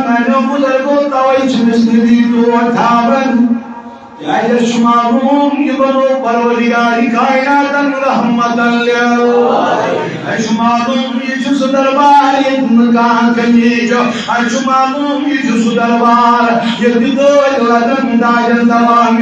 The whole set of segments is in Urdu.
میں بزرگوں توجہ مسندی تو تھاون یا شمارون یہ بنو پروردگار کائنات رحمت للعالمین شمارون یہ جس دربار یہ مکان کنی جو شمارون یہ جس دربار یہ بدو لدن داجن تمام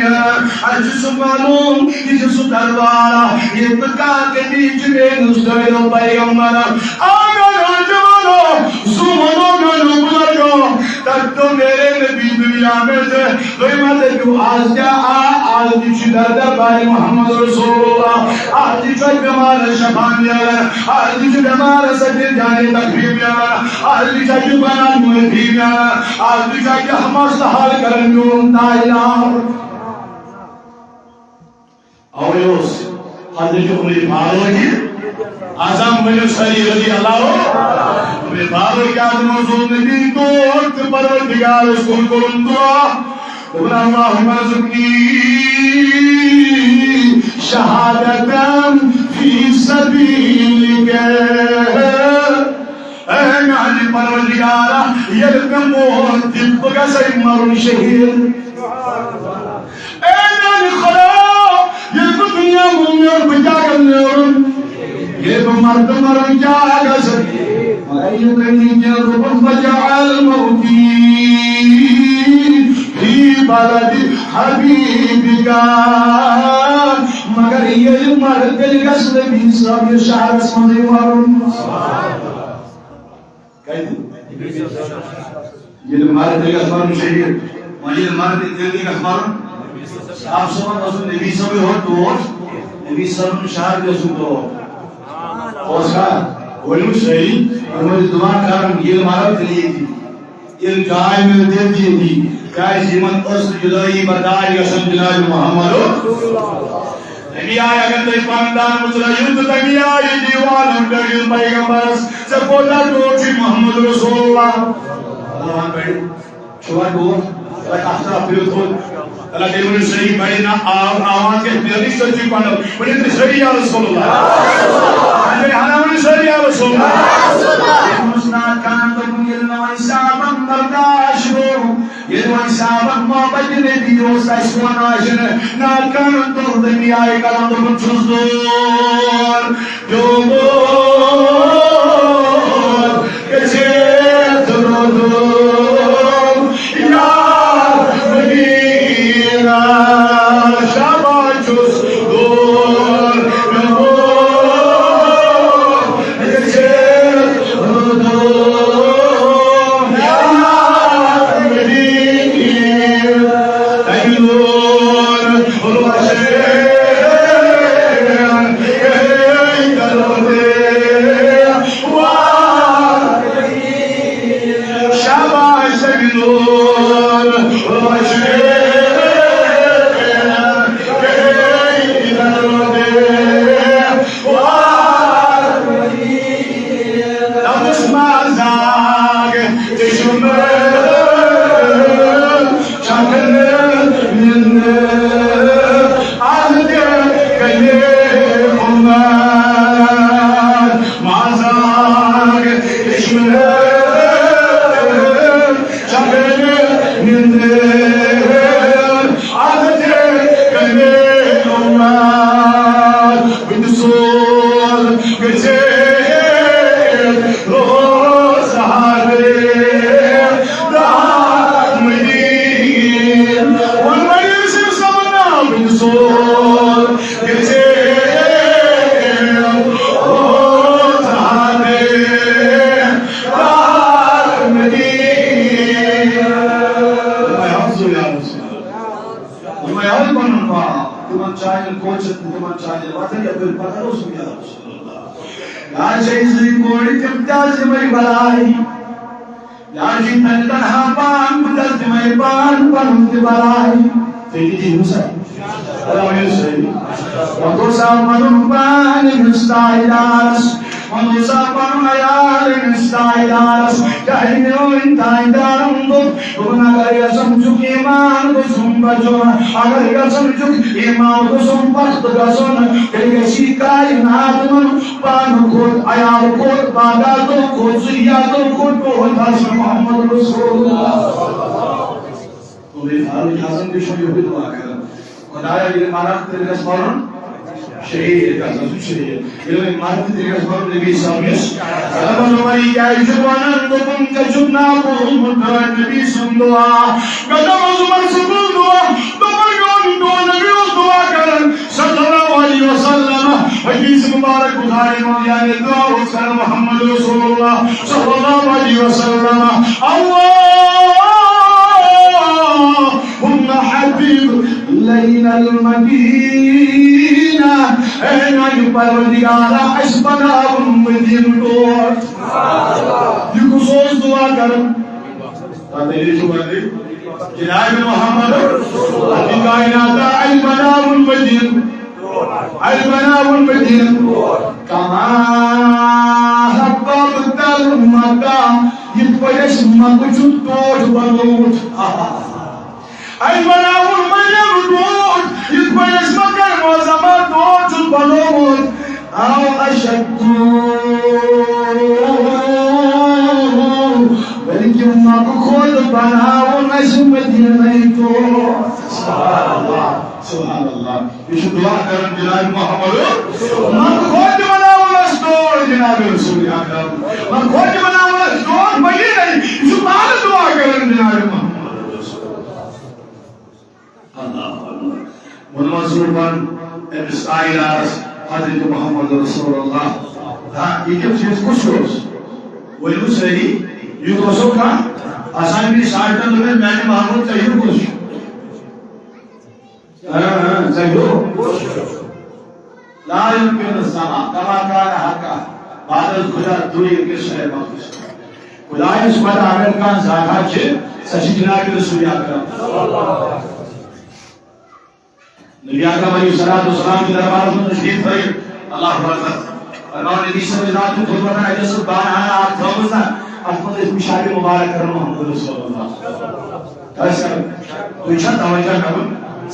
شمارون یہ جس دربار یہ مکان کنی جو نسل پیغمبر آگر جوانو سومنو گنو بزرگو تک تو میرے نبی دنیا میں سے قیمت کیوں آج کیا آج دیچی دربار محمد رسول اللہ آج دیچی بیمار شفان دیا آج دیچی بیمار سکر جانے تقریب دیا آج دیچی بنان ملتی دیا آج دیچی حماس حال کرن جون تائلام اویوس حضرت عمر فاروقی اعظم بن سعید رضی اللہ عمر فاروق آدم رسول نبی تو وقت پروردگار اس کو کرن دعا اللهم ارزقني شهادة في سبيلك انا علی پروردگارا یلکم موت بگا سیمارون شہیر انا علی خدا یلکم دنیا مومیر بجا کرنیون یلکم مرد مرن جاگا سکیر ایتنی جربن بجعل موتی بلد حبیبی کا مگر یہ مرد دل گسل بھی سب شہر اسمانی مارون یہ مرد دل گسل شہیر یہ مرد دل گسل آپ سمجھ رسول نبی سبی ہو تو نبی سب شہر گسل تو اوسکا علم شہید ہمیں دعا کرم یہ مرد دلی تھی یہ جائے میں دل دی کاش جمن اصل جدائی بردار یسن جناب محمد نبی آئے اگر تو پاندان مجرائیون تو تکی آئی دیوان اندر پیغمبر سے بولا دوچی محمد رسول اللہ اللہ بیڑی چھوڑا دور اللہ احترا پیوت ہو اللہ دیون شریف بیڑی نا آوان کے پیرنی سچی پاندو بڑی تے شریف یا رسول اللہ انجھے حرامن شریف یا رسول اللہ یہ مسنات کان تو کنگل نوائی صاحبان برداشت ہو یہ دوان صاحبان محبت نبیو سائسوان آشن ناکان تو دنی آئے کلام تو بچوز دور جو کچھے درو دور یا مدینہ شابا چوز دور کچھے درو دور اگر یہ سمجھو ایمان کو سنبھجو اگر یہ سمجھو ایمان کو سنبھجت گسن تیل گسی کائنات من پان خود عیال خود باداتو خود زیادو خود بہت حسن محمد رسول اللہ تو بھی فاروق حسن بھی شوی ہوئی دعا کرن خدایا یہ مارک تیل گس مارن شهيد كان شهيد يوم ما تدري أسباب النبي صلى الله عليه وسلم قالوا ولي جاي جوانا نقوم كجبنا قوم النبي صلى الله عليه وسلم قدام زمان سبول دعاء دعاء يوم دعاء نبي دعاء كان صلى الله عليه وسلم حديث مبارك بخاري مولانا دعاء وسلم محمد رسول الله صلى الله عليه وسلم اللهم حبيب لينا المدينة أنا يبرد على حسبنا ومدين دور يكسوس دعا كرم تدري شو بدي جناب محمد الكائنات علمنا والمدين علمنا والمدين كما حببت المكان يتبيش ما كنت دور بلوت علمنا والمدين دور يتبيش مكان وزمان دور بلوت أو أشد بلكن ما بخود بنا ونجم دينيتو سبحان الله سبحان الله يشهد الله كرم جناب محمد ما بخود بنا ونجدور جناب رسول الله ما بخود بنا ونجدور بلين يشهد الله دعا كرم جناب محمد الله الله ونمزربان إسرائيل حضرت محمد رسول الله ها يجب سيس كشوز والمسرحي يدرسوك آسان بھی ساٹھا لگے میں نے محمود چاہیے کچھ چاہیے لا يمكن السماء كما كان حقا بعد الخدا دوئی کے شہر مقدس خدای اس پر عمل کا زیادہ چھے سچی جناب رسول اکرم نبی اکرم علیہ الصلوۃ والسلام کی دربار میں تشریف فرمائے اللہ اکبر اور نبی صلی اللہ علیہ وسلم خطبہ میں جس بان آیا آپ تھومسا احمد مشاری مبارک کرنا محمد رسول اللہ کیسا تو چھت توجہ کرو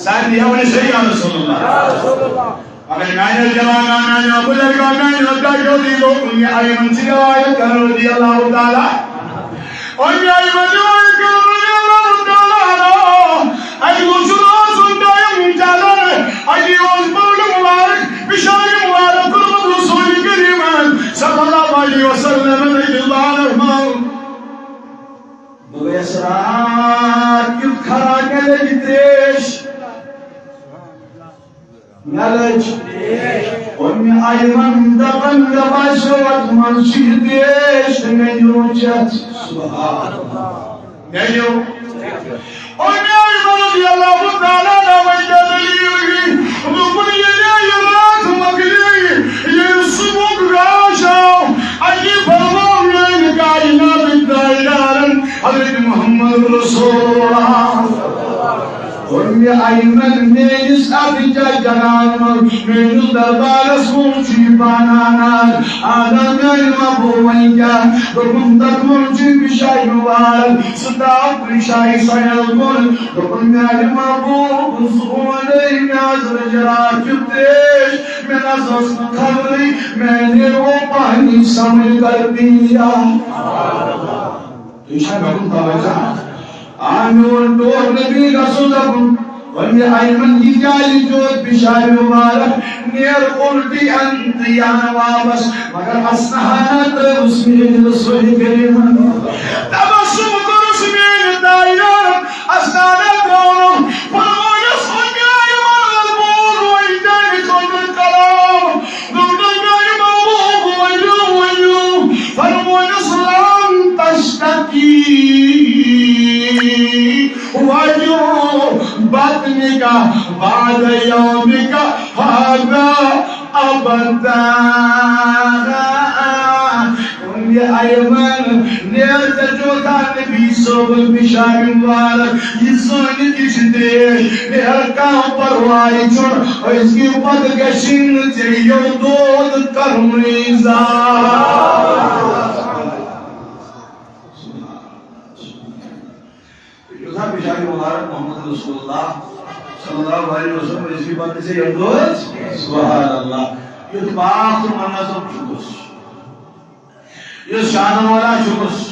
ساتھ دیا انہیں صحیح ہے رسول اللہ اگر نائن جوان آنا بلر کا میں لگا جو دی لو انہیں آئی منسی روایت کر رضی اللہ تعالی انہیں آئی منسی کر رضی اللہ تعالی آئی گوشنا سنتا ہے مجالر آئی اوزبول مبارک بشاری مبارک کرم رسول کریم صلی اللہ علیہ وسلم بغيسرات يبخرا نلج نلج ومي أيمن دقن دباشوات منشي ديش نجو جات سبحان الله نجو ومي أيمن رضي الله تعالى نويجا دليل ومن يلي يرات مقلي يرسمك راشاو أجيب الله من كائنات الدائران حضرت محمد رسول اللہ ومی ایمن نیس ابجا جنان من دربار اسمون چیبانانان آدم المبوینجا رکم دکمون چی بشای نوال صداق بشای سیلمون رکم المبو بسخوانی میازر جرار جبتیش من ازاس خبری میں رو پانی سمجھ کر دیا إيشان بقول طبعا عامل دور نبي رسولكم ومن أيمن يجعل جود بشار مبارك نير قلبي أنت يا نوابس مگر أصنعات رسمين رسول كريم تبسم رسمين دائران أصنعات رونم فرمان صنع يمان البوض وإيدان خلق الكلام دون يموض ويلو فرمان صلام تشتكي وجو بطنك بعد يومك هذا أبدا يا أيمن نيرت جوتا نبي صوب بشار مبارك يسوني تشتي نيركا پروائی چون اس کی بدگشن تیو دود کرمیزا یوتھا بچاری مبارک محمد رسول اللہ صلی اللہ علیہ وسلم اس کی بات سے یدوز سبحان اللہ یوتھ پاک تو منظم چکس یوتھ شان والا چکس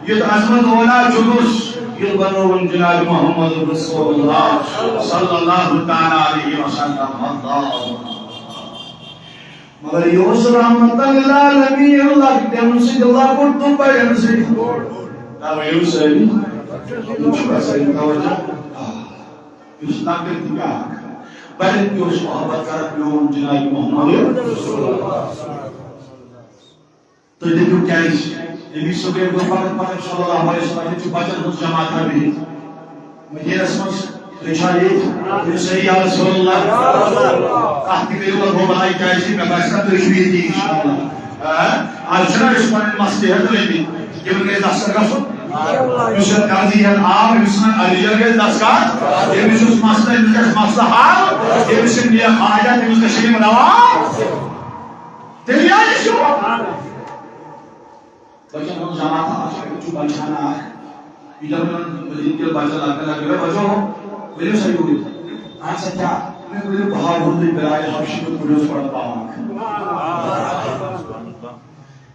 یوتھ عظمت والا چکس یوتھ بنو جناب محمد رسول اللہ صلی اللہ تعالی علیہ وسلم مگر یوسف رحمت اللہ نبی اللہ کی تم سے اللہ کو تو پر سے نا یوسف اس طاقت کا بلکہ اس محبت کا پیون جناب محمد رسول اللہ تو دیکھو کیا نبی صلی اللہ علیہ وسلم کی بچن جماعت بھی مجھے اسمس اشارے صحیح یا رسول اللہ کہتے کہ وہ بنائی کیسی میں باشا تشویق دی انشاءاللہ آج اس پر مصلحت لے کہ ان کے دستر کا سن یوسف قاضی ہے آپ یوسف علی کے دستار یہ یوسف مسئلہ ان کا مسئلہ حال یہ یوسف یہ حاجت ان کا شریف نواز تیریا یشو بچن ہم جماعت آج کچھ بچانا ہے ادھر میں ان کے بچہ لگا بچو میرے صحیح ہوئی آج سچا میں مجھے بہت ہوتی برائے حبشی کو پولیس پڑھتا ہوں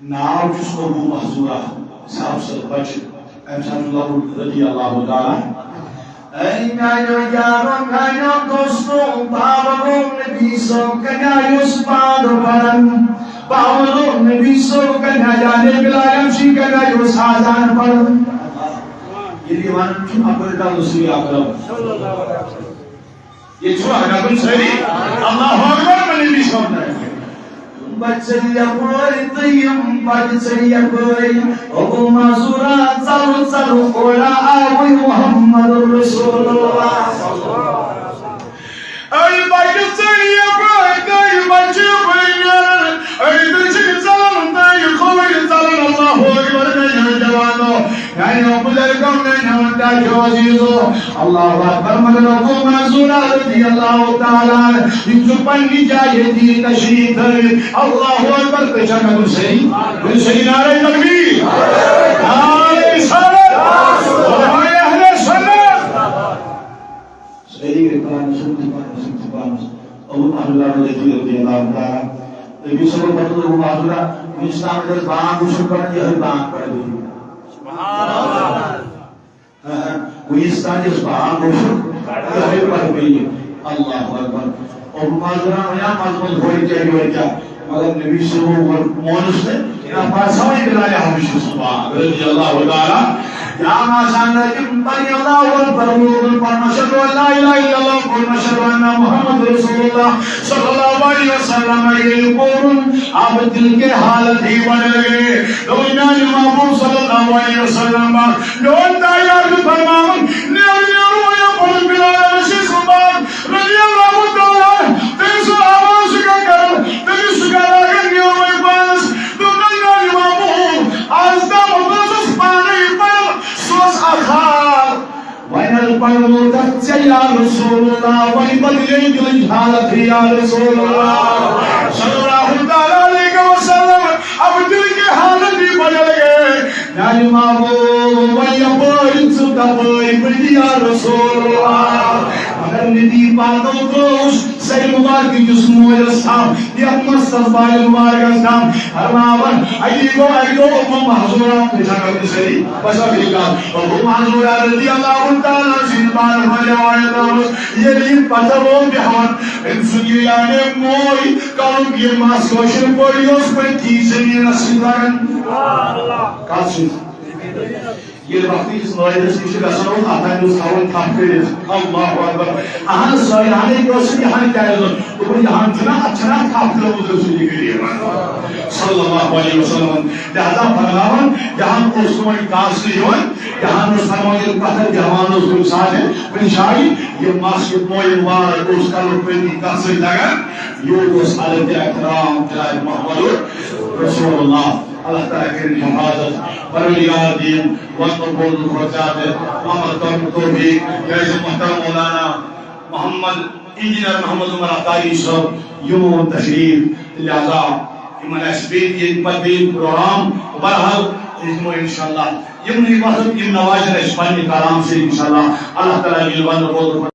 ناو جس کو وہ محضورہ صاحب سے بچ امسان اللہ رضی اللہ تعالی اے نائنو یارو نائنو دوستو بابا نبی سو کنیا یوسفان پرن بابا نبی سو کنیا جانے بلایم شی کنیا یوس آزان پرن یہ دیوان چون اپرتا رسول اکرم یہ چھو اگر صحیح اللہ اکبر میں نبی سو کنیا بچے اپوئی تیم بچے اپوئی ابو معذورا چلو چلو اولا آوی محمد رسول اللہ اے بچے اپوئی تیم بچے اپوئی اے بچے چلن تیم خوی چلن اللہ اکبر میں جوانو یعنی بزرگوں میں نمتا جو عزیزو اللہ اکبر مگر ابو معذورا رضی اللہ تعالیٰ ان جو پنی جائے دی تشریف اللہ اکبر پیشا کا بل صحیح نعرہ تکبیر نعرہ رسالت علماء اہل سنت صحیح رکھان سنت ابو اللہ رضی اللہ تعالیٰ نبی صلی اللہ علیہ وسلم معذورا اسلام کے بان گوشن کرنے یہ بان پڑھ دی سبحان اللہ وہ اس طرح اس بان گوشن کرنے پڑھ گئی اللہ اکبر اور معذورا یا مضمون ہوئی چاہیے ہوئی کیا مگر نبی صلی اللہ علیہ وسلم مونس نے یہاں پر سمجھ بلایا ہمیشہ سبحان رضی اللہ تعالی یا ماشاءاللہ کہ بنی اللہ والبرمون فرمشد لا الہ الا اللہ فرمشد ان محمد رسول اللہ صلی اللہ علیہ وسلم یقولون آپ دل کے حالت ہی بڑھ لگے لو ایمان محبوب صلی اللہ علیہ وسلم لو تیار فرماون نیو یا قل بلال رشید سبحان رضی اللہ تعالی تیس آواز کا کر تیس کا لگن نیو میں پانس دنیا محبوب آج دا مدرس پانی پر سوس آخار وین الپرمودت یا رسول اللہ وین بدلیں دل حالت یا رسول اللہ صلی اللہ علیہ وسلم اب دل کے حالت بھی بدل گئے یعنی محبوب وین پرمودت یا رسول اللہ اگر ندی باتوں کو صحیح مبارکی جس موجز صاحب یہ مستر بائی مبارک صاحب ہرماون ایدو امم حضورہ پیچھا کرتے صحیح بس ابھی کہا امم حضورہ رضی اللہ تعالیٰ سنبال مجھوائے یہ لئے پتروں بہن ان سنگیانے موئی کالوں یہ ماسکوشن پوڑیوز پر تیسری نصیب دارن کہا سن یہ وقتی اس نوائدس کی شکل سنو آتا ہے اس کھاول کھاپ کے اللہ اکبر آہاں سوائیانے کی اس یہاں کیا ہے تو یہاں جنا اچھنا کھاپ لوگ رسولی کے لیے صلی اللہ علیہ وسلم لہذا فرماون یہاں کو اس کوئی کاسلی ہوئے یہاں اس فرماون یہ پتھر جہوان اس کو ساتھ ہے بنشائی یہ ماسکت موئی مبارک اس کا لوگ پیدی کاسلی لگا یہ اس حالت اکرام جناب محمد رسول اللہ اللہ تعالیٰ کی حفاظت پروردگار دین وقت قبول خرچات محمد توفیق جیسے محترم مولانا محمد انجینئر محمد عمر عطاری صاحب یوم تشریف لہذا امن اسپیت یہ پدوین پروگرام برحال انشاءاللہ یم وقت یم نوازن اس پنہ کلام سے انشاءاللہ اللہ تعالیٰ یل ون